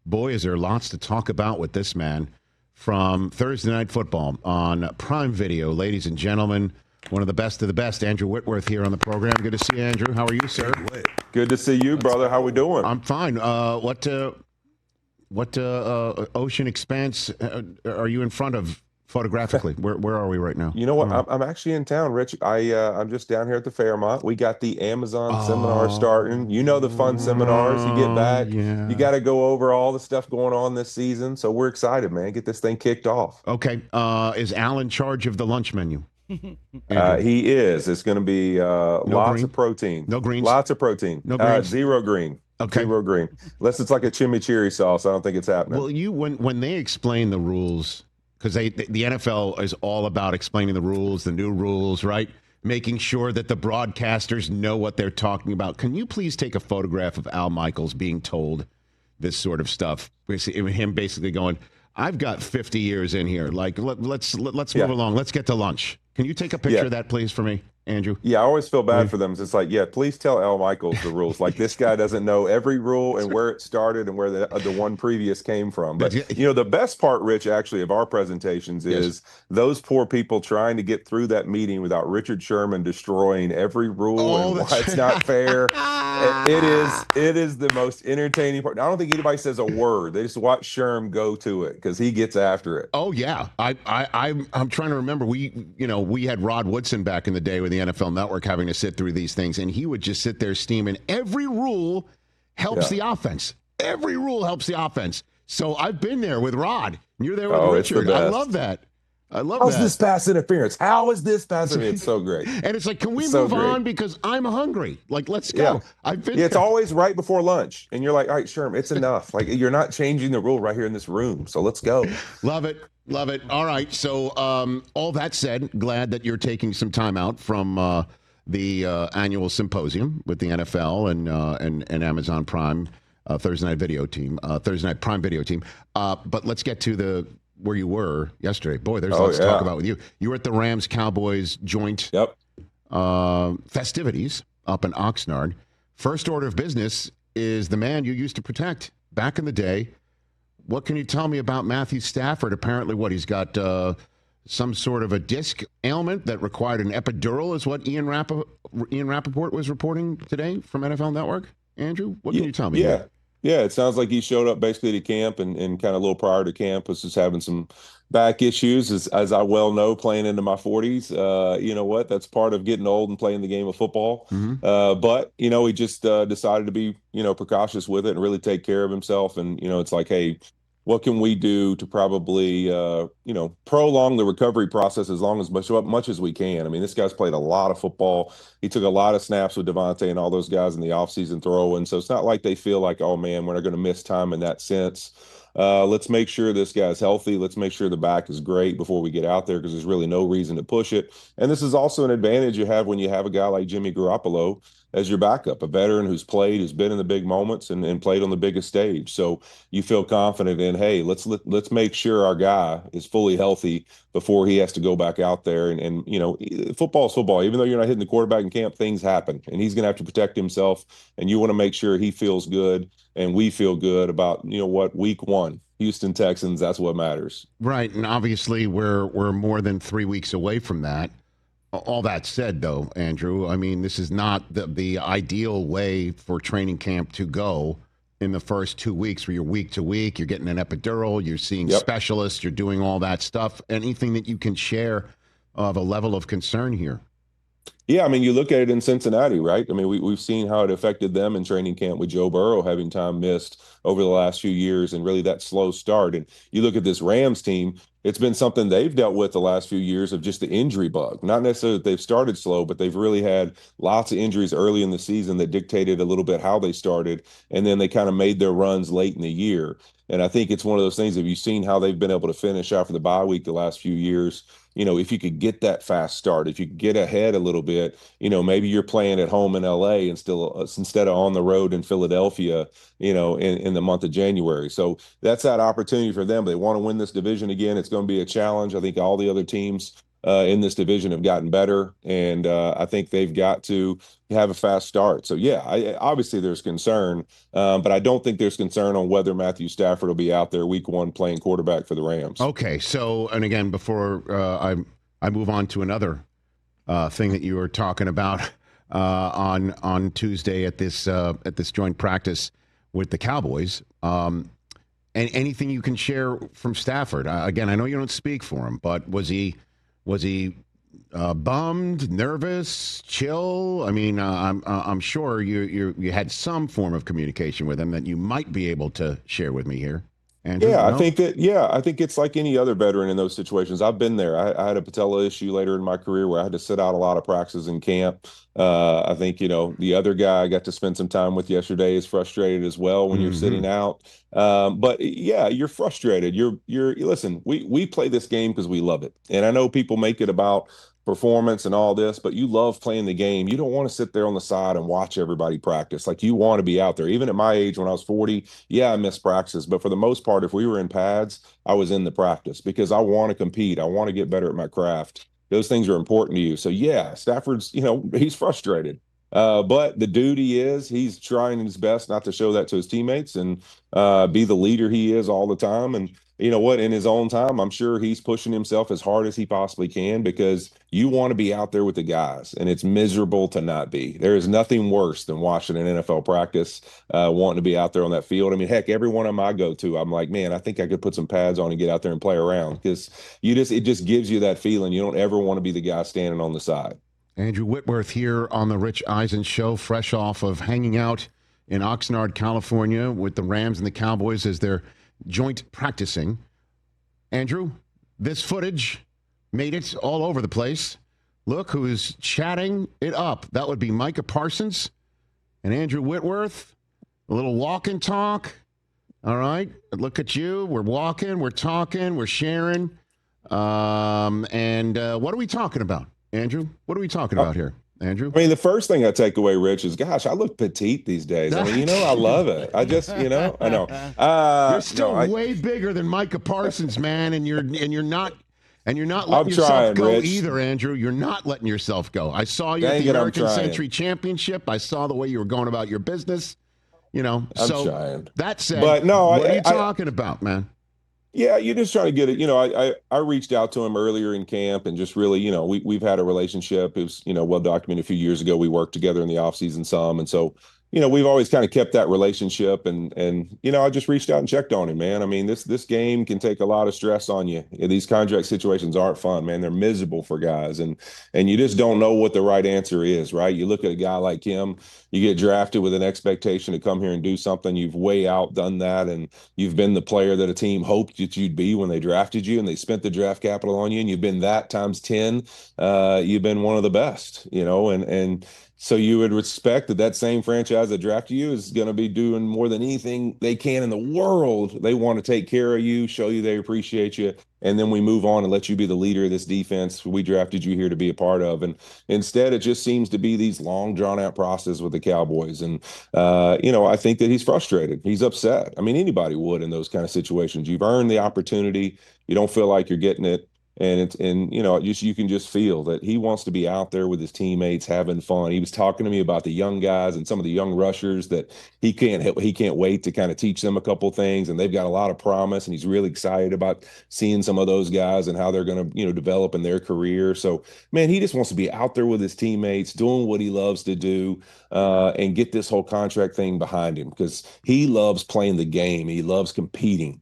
Boy, is there lots to talk about with this man from Thursday Night Football on Prime Video. Ladies and gentlemen, one of the best, Andrew Whitworth here on the program. Good to see you, Andrew. How are you, sir? Good to see you, brother. How we doing? I'm fine. What ocean expanse are you in front of photographically? Where are we right now? You know what? I'm actually in town, Rich. I'm just down here at the Fairmont. We got the Amazon seminar starting. You know the fun seminars. You get back, you got to go over all the stuff going on this season. So we're excited, man. Get this thing kicked off. Okay. Is Al in charge of the lunch menu? He is. It's going to be lots of protein. No greens? Lots of protein. No greens? Zero green. Okay. Zero green. Unless it's like a chimichurri sauce. I don't think it's happening. Well, when they explain the rules, because the NFL is all about explaining the rules, the new rules, right? Making sure that the broadcasters know what they're talking about. Can you please take a photograph of Al Michaels being told this sort of stuff? Him basically going, I've got 50 years in here. Like, let's move along. Let's get to lunch. Can you take a picture of that, please, for me, Andrew? Yeah, I always feel bad for them. It's like, please tell Al Michaels the rules. Like, this guy doesn't know every rule and where it started and where the one previous came from. But, the best part, Rich, actually, of our presentations is those poor people trying to get through that meeting without Richard Sherman destroying every rule and why it's not fair. It is the most entertaining part. I don't think anybody says a word. They just watch Sherm go to it because he gets after it. Oh, yeah. I'm trying to remember. We had Rod Woodson back in the day with the NFL Network having to sit through these things, and he would just sit there steaming. Every rule helps the offense. Every rule helps the offense. So I've been there with Rod. You're there with Richard. I love that. How's this pass interference? How is this pass interference? It's so great. And it's like, can we move on because I'm hungry? Like, let's go. Yeah. I've been It's always right before lunch. And you're like, all right, Sherm, it's enough. Like, you're not changing the rule right here in this room. So let's go. Love it. Love it. All right. So all that said, glad that you're taking some time out from the annual symposium with the NFL and Amazon Prime Thursday Night Prime Video team. But let's get to where you were yesterday. Boy, there's lots to talk about with you. You were at the Rams Cowboys joint festivities up in Oxnard. First order of business is the man you used to protect back in the day. What can you tell me about Matthew Stafford? Apparently, he's got some sort of a disc ailment that required an epidural, is what Ian Rappaport was reporting today from NFL Network. Andrew, what can you tell me? Yeah, it sounds like he showed up basically to camp and kind of a little prior to camp was just having some back issues, as I well know, playing into my 40s. You know what? That's part of getting old and playing the game of football. Mm-hmm. But, he just decided to be, precautious with it and really take care of himself. And, it's like, hey, what can we do to probably, prolong the recovery process as much as we can? I mean, this guy's played a lot of football. He took a lot of snaps with Devontae and all those guys in the offseason throwing. So it's not like they feel like, oh, man, we're not going to miss time in that sense. Let's make sure this guy's healthy. Let's make sure the back is great before we get out there because there's really no reason to push it. And this is also an advantage you have when you have a guy like Jimmy Garoppolo as your backup, a veteran who's been in the big moments and played on the biggest stage. So you feel confident in, hey, let's make sure our guy is fully healthy before he has to go back out there. And football is football. Even though you're not hitting the quarterback in camp, things happen. And he's going to have to protect himself. And you want to make sure he feels good and we feel good about, week one. Houston Texans, that's what matters. Right. And obviously we're more than 3 weeks away from that. All that said, though, Andrew, I mean, this is not the ideal way for training camp to go in the first 2 weeks where you're week to week, you're getting an epidural, you're seeing specialists, you're doing all that stuff. Anything that you can share of a level of concern here? Yeah, I mean, you look at it in Cincinnati, right? I mean, we've seen how it affected them in training camp with Joe Burrow having time missed over the last few years and really that slow start. And you look at this Rams team, it's been something they've dealt with the last few years of just the injury bug. Not necessarily that they've started slow, but they've really had lots of injuries early in the season that dictated a little bit how they started. And then they kind of made their runs late in the year. And I think it's one of those things, have you seen how they've been able to finish after the bye week the last few years? If you could get that fast start, if you could get ahead a little bit, maybe you're playing at home in LA and still instead of on the road in Philadelphia, in the month of January. So that's that opportunity for them. They want to win this division again. It's going to be a challenge. I think all the other teams in this division have gotten better, and I think they've got to have a fast start. So yeah, obviously there's concern, but I don't think there's concern on whether Matthew Stafford will be out there week 1 playing quarterback for the Rams. Okay, so and again, before I move on to another thing that you were talking about on Tuesday at this joint practice with the Cowboys. And anything you can share from Stafford? Again, I know you don't speak for him, but was he bummed, nervous, chill? I mean, I'm sure you had some form of communication with him that you might be able to share with me here. Andrew, Yeah, no? I think it's like any other veteran in those situations. I've been there. I had a patella issue later in my career where I had to sit out a lot of practices in camp. I think, the other guy I got to spend some time with yesterday is frustrated as well when you're sitting out. But yeah, you're frustrated. Listen, we play this game because we love it. And I know people make it about performance and all this, but you love playing the game. You don't want to sit there on the side and watch everybody practice. Like, you want to be out there. Even at my age, when I was 40, yeah, I missed practices, but for the most part, if we were in pads, I was in the practice because I want to compete. I want to get better at my craft. Those things are important to you. So yeah, Stafford's, he's frustrated. But the dude he's trying his best not to show that to his teammates and be the leader he is all the time. And you know what, in his own time, I'm sure he's pushing himself as hard as he possibly can because you want to be out there with the guys, and it's miserable to not be. There is nothing worse than watching an NFL practice, wanting to be out there on that field. I mean, heck, every one of them I go to, I'm like, man, I think I could put some pads on and get out there and play around because it just gives you that feeling. You don't ever want to be the guy standing on the side. Andrew Whitworth here on the Rich Eisen Show, fresh off of hanging out in Oxnard, California with the Rams and the Cowboys as they're joint practicing. Andrew, this footage made it all over the place. Look who's chatting it up. That would be Micah Parsons and Andrew Whitworth. A little walk and talk. All right. Look at you. We're walking, we're talking, we're sharing. And what are we talking about, Andrew? What are we talking about here, Andrew? I mean, the first thing I take away, Rich, is, gosh, I look petite these days. I mean, I love it. I just, I know. You're still way bigger than Micah Parsons, man, and you're not letting yourself go Rich. either, Andrew. You're not letting yourself go. I saw you at the American Century Championship. I saw the way you were going about your business. I'm trying. That said, but no, what are you talking about, man? Yeah, you're just trying to get it. I reached out to him earlier in camp and just really, we've had a relationship. It was, well documented a few years ago. We worked together in the offseason some. And so, we've always kind of kept that relationship and I just reached out and checked on him, man. I mean, this game can take a lot of stress on you. These contract situations aren't fun, man. They're miserable for guys. And you just don't know what the right answer is, right? You look at a guy like him, you get drafted with an expectation to come here and do something. You've way outdone that. And you've been the player that a team hoped that you'd be when they drafted you, and they spent the draft capital on you, and you've been that times 10. You've been one of the best, and so you would expect that same franchise that drafted you is going to be doing more than anything they can in the world. They want to take care of you, show you they appreciate you, and then we move on and let you be the leader of this defense we drafted you here to be a part of. And instead, it just seems to be these long, drawn-out processes with the Cowboys. And, I think that he's frustrated. He's upset. I mean, anybody would in those kind of situations. You've earned the opportunity. You don't feel like you're getting it. And you can just feel that he wants to be out there with his teammates having fun. He was talking to me about the young guys and some of the young rushers that he can't wait to kind of teach them a couple things, and they've got a lot of promise, and he's really excited about seeing some of those guys and how they're going to develop in their career. So man, he just wants to be out there with his teammates doing what he loves to do, and get this whole contract thing behind him because he loves playing the game. He loves competing.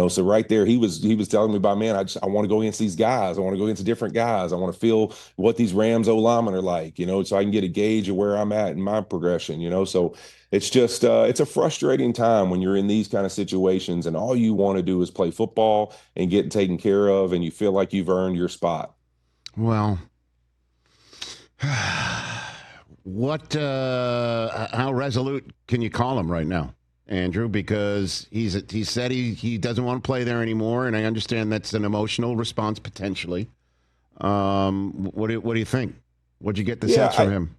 So right there, he was telling me about, man, I want to go against these guys. I want to go against different guys. I want to feel what these Rams O-linemen are like, so I can get a gauge of where I'm at in my progression, So it's just, it's a frustrating time when you're in these kind of situations and all you want to do is play football and get taken care of, and you feel like you've earned your spot. Well, how resolute can you call him right now, Andrew? Because he said he doesn't want to play there anymore, and I understand that's an emotional response potentially. What do you think? What'd you get the sense from him?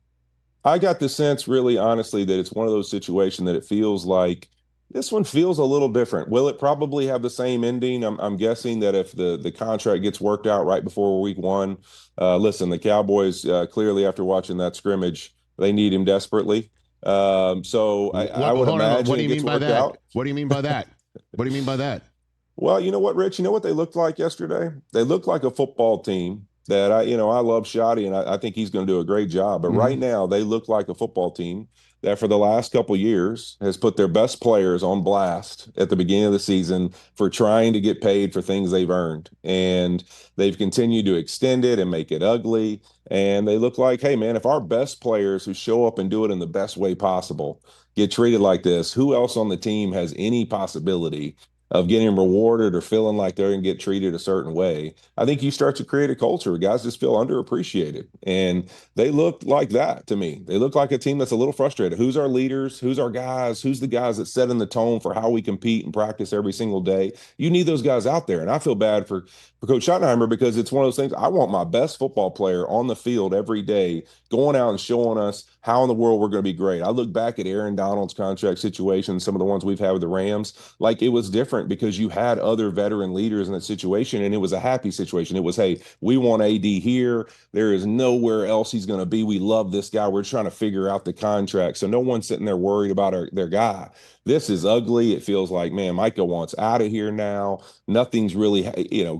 I got the sense, really honestly, that it's one of those situations that it feels like This one feels a little different. Will it probably have the same ending? I'm guessing that if the contract gets worked out right before week one, listen, the Cowboys clearly after watching that scrimmage, they need him desperately. So I would Hold on. What imagine do it you gets mean by worked that? out. What do you mean by that? What do you mean by that? Well, you know what, Rich? You know what they looked like yesterday? They looked like a football team that I love Shoddy and I think he's going to do a great job. But right Mhm. now, they look like a football team that for the last couple years has put their best players on blast at the beginning of the season for trying to get paid for things they've earned. And they've continued to extend it and make it ugly. And they look like, hey, man, if our best players who show up and do it in the best way possible get treated like this, who else on the team has any possibility of getting rewarded or feeling like they're going to get treated a certain way? I think you start to create a culture where guys just feel underappreciated. And they look like that to me. They look like a team that's a little frustrated. Who's our leaders? Who's our guys? Who's the guys that set in the tone for how we compete and practice every single day? You need those guys out there. And I feel bad for Coach Schottenheimer because it's one of those things. I want my best football player on the field every day, going out and showing us how in the world we're going to be great. I look back at Aaron Donald's contract situation, some of the ones we've had with the Rams, like it was different because you had other veteran leaders in that situation, and it was a happy situation. It was, hey, we want AD here. There is nowhere else he's going to be. We love this guy. We're trying to figure out the contract. So no one's sitting there worried about their guy. This is ugly. It feels like, man, Micah wants out of here now. Nothing's really,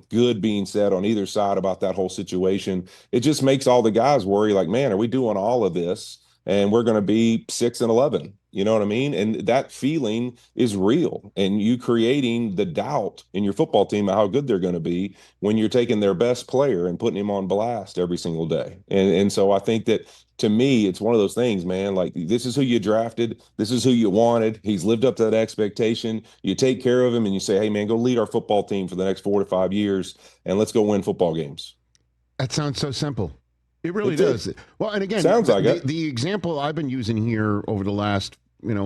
good being said on either side about that whole situation. It just makes all the guys worry, like, man, are we doing all of this? And we're going to be 6-11. You know what I mean? And that feeling is real. And you creating the doubt in your football team of how good they're going to be when you're taking their best player and putting him on blast every single day. And so I think that to me, it's one of those things, man. Like, this is who you drafted. This is who you wanted. He's lived up to that expectation. You take care of him and you say, hey, man, go lead our football team for the next 4 to 5 years and let's go win football games. That sounds so simple. It really It does. Well, and again, sounds like it. the example I've been using here over the last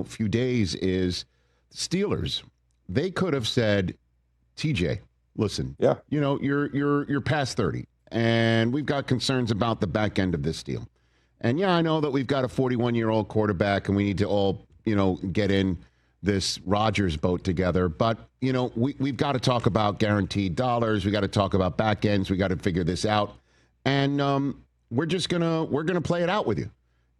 few days is Steelers. They could have said, TJ, listen, Yeah. you're past 30, and we've got concerns about the back end of this deal. And yeah, I know that we've got a 41-year-old quarterback, and we need to all get in this Rodgers boat together. But we've got to talk about guaranteed dollars. We got to talk about back ends. We got to figure this out. And we're gonna play it out with you,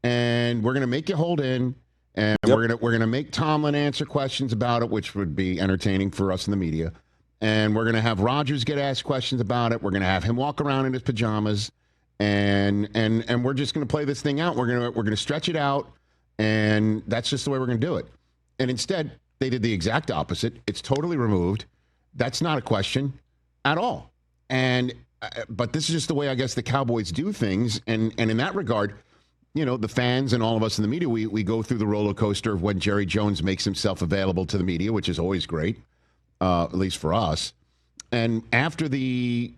and we're gonna make you hold in, and Yep. we're gonna make Tomlin answer questions about it, which would be entertaining for us in the media, and we're gonna have Rodgers get asked questions about it. We're gonna have him walk around in his pajamas, and we're just gonna play this thing out. We're gonna stretch it out, and that's just the way we're gonna do it. And instead, they did the exact opposite. It's totally removed. That's not a question at all. But this is just the way I guess the Cowboys do things, and in that regard, the fans and all of us in the media, we go through the roller coaster of when Jerry Jones makes himself available to the media, which is always great, at least for us. And after the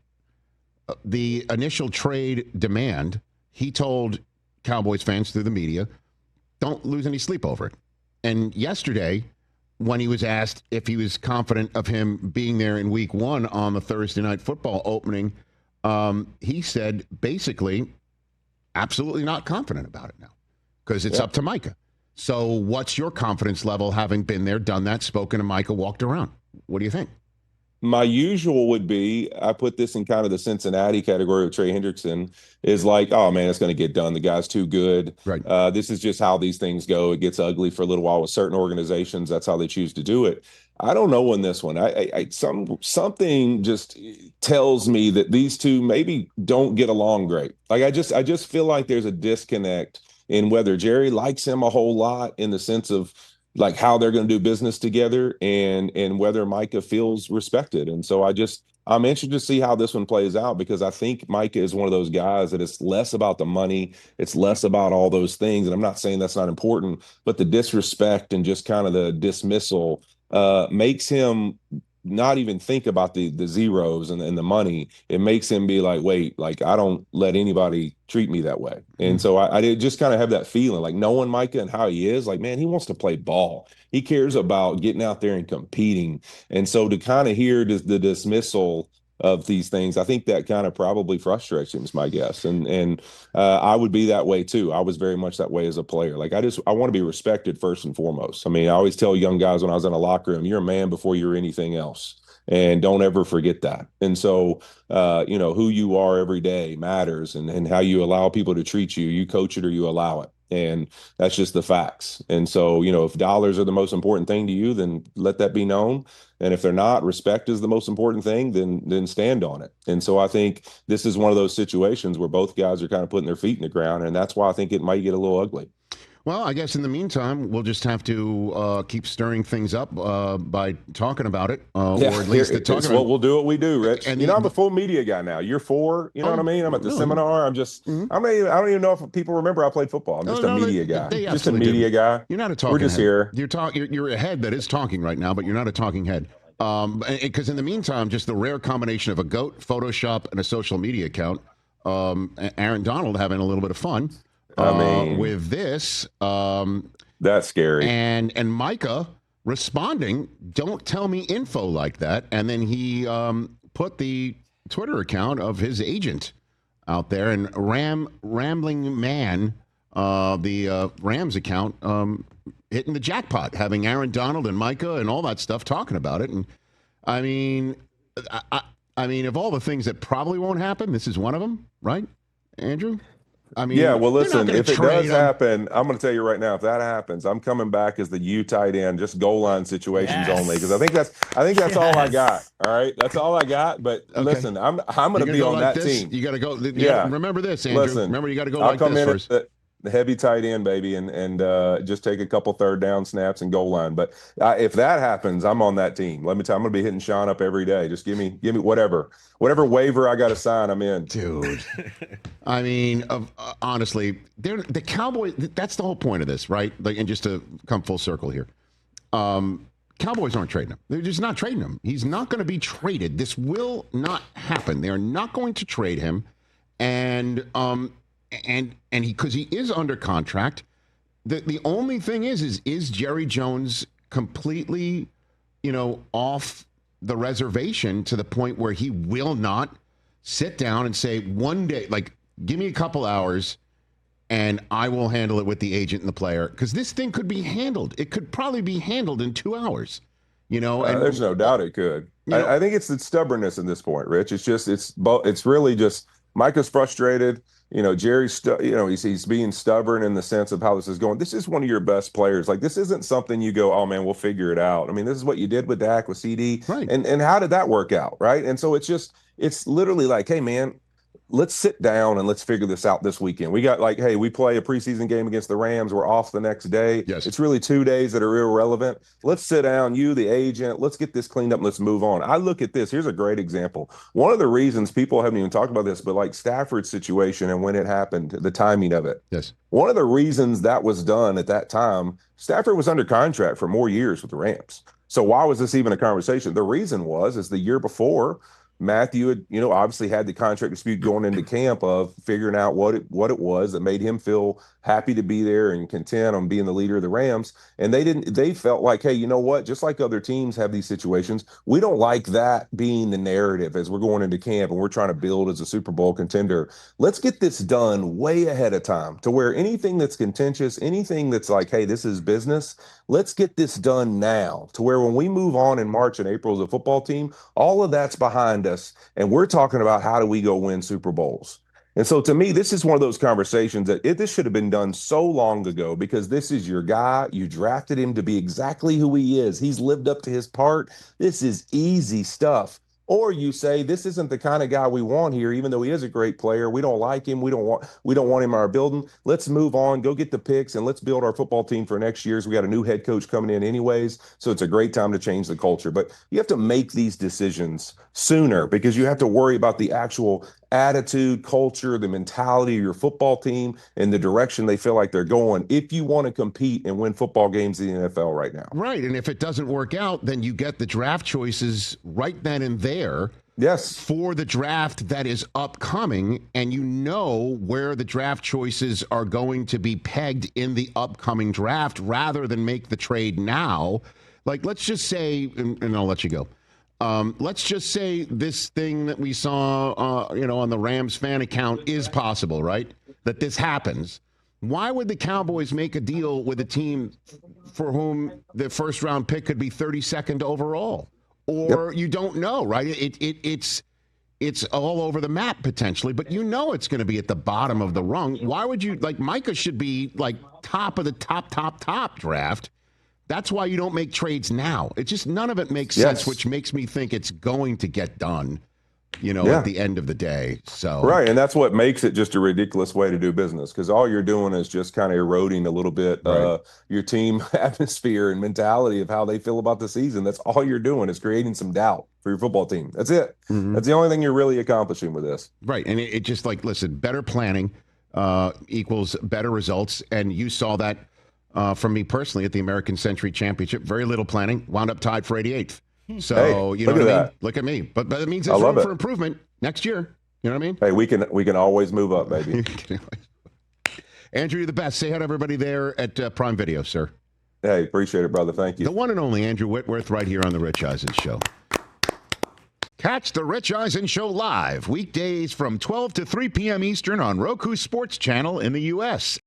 initial trade demand, he told Cowboys fans through the media, don't lose any sleep over it. And yesterday, when he was asked if he was confident of him being there in week one on the Thursday Night Football opening, he said basically absolutely not confident about it now because it's up to Micah. So what's your confidence level having been there, done that, spoken to Micah, walked around? What do you think? My usual would be, I put this in kind of the Cincinnati category of Trey Hendrickson, is like, oh man, it's going to get done. The guy's too good. Right. This is just how these things go. It gets ugly for a little while with certain organizations. That's how they choose to do it. I don't know in this one. Something just tells me that these two maybe don't get along great. Like I just feel like there's a disconnect in whether Jerry likes him a whole lot in the sense of like how they're going to do business together and whether Micah feels respected. And so I'm interested to see how this one plays out because I think Micah is one of those guys that it's less about the money. It's less about all those things. And I'm not saying that's not important, but the disrespect and just kind of the dismissal makes him not even think about the zeros and the money. It makes him be like, wait, like I don't let anybody treat me that way. And so I did just kind of have that feeling, like knowing Micah and how he is, like, man, he wants to play ball. He cares about getting out there and competing. And so to kind of hear the dismissal of these things. I think that kind of probably frustrates him, is my guess. And I would be that way too. I was very much that way as a player. Like I want to be respected first and foremost. I mean, I always tell young guys when I was in a locker room, you're a man before you're anything else. And don't ever forget that. And so, who you are every day matters, and how you allow people to treat you. You coach it or you allow it. And that's just the facts. And so, if dollars are the most important thing to you, then let that be known. And if they're not, respect is the most important thing, then stand on it. And so I think this is one of those situations where both guys are kind of putting their feet in the ground. And that's why I think it might get a little ugly. Well, I guess in the meantime, we'll just have to keep stirring things up by talking about it, or at least talking about it. We'll do what we do, Rich. And I'm a full media guy now. You're 4, you know what I mean? I'm at the seminar. I'm just, I don't even know if people remember I played football. I'm just a media guy. Just a media guy. You're not a talking head. We're just here. You're a head that is talking right now, but you're not a talking head. Because in the meantime, just the rare combination of a GOAT, Photoshop, and a social media account, Aaron Donald having a little bit of fun. With this, that's scary. And Micah responding, "Don't tell me info like that." And then he put the Twitter account of his agent out there, and Rambling Man, the Rams account, hitting the jackpot, having Aaron Donald and Micah and all that stuff talking about it. And I mean, of all the things that probably won't happen, this is one of them, right, Andrew? I mean, yeah, well, listen, if it does happen, I'm going to tell you right now, if that happens, I'm coming back as the U tight end, just goal line situations only, because I think that's all I got. All right, that's all I got. But listen, I'm going to be on that team. You got to go. Remember this, Andrew. Listen, remember, you got to go I'll like come this in first. The heavy tight end, baby, and just take a couple third down snaps and goal line. But if that happens, I'm on that team. Let me tell you, I'm going to be hitting Sean up every day. Just give me whatever waiver I got to sign, I'm in. Dude, I mean, honestly, the Cowboys. That's the whole point of this, right? Like, and just to come full circle here, Cowboys aren't trading him. They're just not trading him. He's not going to be traded. This will not happen. They are not going to trade him, and because he is under contract, the only thing is Jerry Jones completely, off the reservation to the point where he will not sit down and say one day, like, give me a couple hours and I will handle it with the agent and the player, because this thing could be handled. It could probably be handled in 2 hours, and there's no doubt it could. I think it's the stubbornness in this point, Rich. It's really just Micah's frustrated. Jerry's, he's being stubborn in the sense of how this is going. This is one of your best players. Like, this isn't something you go, oh man, we'll figure it out. I mean, this is what you did with Dak, with CD, right? And how did that work out, right? And so it's literally like, hey man, let's sit down and let's figure this out this weekend. We got hey, we play a preseason game against the Rams. We're off the next day. Yes. It's really 2 days that are irrelevant. Let's sit down, you, the agent, let's get this cleaned up and let's move on. I look at this. Here's a great example. One of the reasons people haven't even talked about this, but like Stafford's situation and when it happened, the timing of it. Yes. One of the reasons that was done at that time, Stafford was under contract for more years with the Rams. So why was this even a conversation? The reason is the year before, Matthew had, obviously had the contract dispute going into camp of figuring out what it was that made him feel happy to be there and content on being the leader of the Rams. And they felt like, hey, you know what? Just like other teams have these situations, we don't like that being the narrative as we're going into camp and we're trying to build as a Super Bowl contender. Let's get this done way ahead of time to where anything that's contentious, anything that's like, hey, this is business, let's get this done now to where when we move on in March and April as a football team, all of that's behind us. And we're talking about how do we go win Super Bowls. And so to me, this is one of those conversations that this should have been done so long ago, because this is your guy. You drafted him to be exactly who he is. He's lived up to his part. This is easy stuff. Or you say, this isn't the kind of guy we want here, even though he is a great player. We don't like him. We don't want him in our building. Let's move on, go get the picks, and let's build our football team for next year's. We got a new head coach coming in anyways, so it's a great time to change the culture. But you have to make these decisions sooner, because you have to worry about the actual attitude, culture, the mentality of your football team and the direction they feel like they're going if you want to compete and win football games in the NFL right now. Right. And if it doesn't work out, then you get the draft choices right then and there. Yes. For the draft that is upcoming, and where the draft choices are going to be pegged in the upcoming draft rather than make the trade now. Like, let's just say, and I'll let you go. Let's just say this thing that we saw, on the Rams fan account is possible, right? That this happens. Why would the Cowboys make a deal with a team for whom the first round pick could be 32nd overall? Or you don't know, right? It's all over the map potentially, but it's going to be at the bottom of the rung. Why would you, Micah should be top of the top draft. That's why you don't make trades now. It's just none of it makes sense, which makes me think it's going to get done, at the end of the day. So right, and that's what makes it just a ridiculous way to do business, because all you're doing is just kind of eroding a little bit your team atmosphere and mentality of how they feel about the season. That's all you're doing is creating some doubt for your football team. That's it. Mm-hmm. That's the only thing you're really accomplishing with this. Right, and it just listen, better planning equals better results, and you saw that. From me personally at the American Century Championship, very little planning, wound up tied for 88th. So, you know what I mean? Look at me. But it means there's room for improvement next year. You know what I mean? Hey, we can always move up, baby. Andrew, you're the best. Say hi to everybody there at Prime Video, sir. Hey, appreciate it, brother. Thank you. The one and only Andrew Whitworth right here on The Rich Eisen Show. Catch The Rich Eisen Show live weekdays from 12 to 3 p.m. Eastern on Roku Sports Channel in the U.S.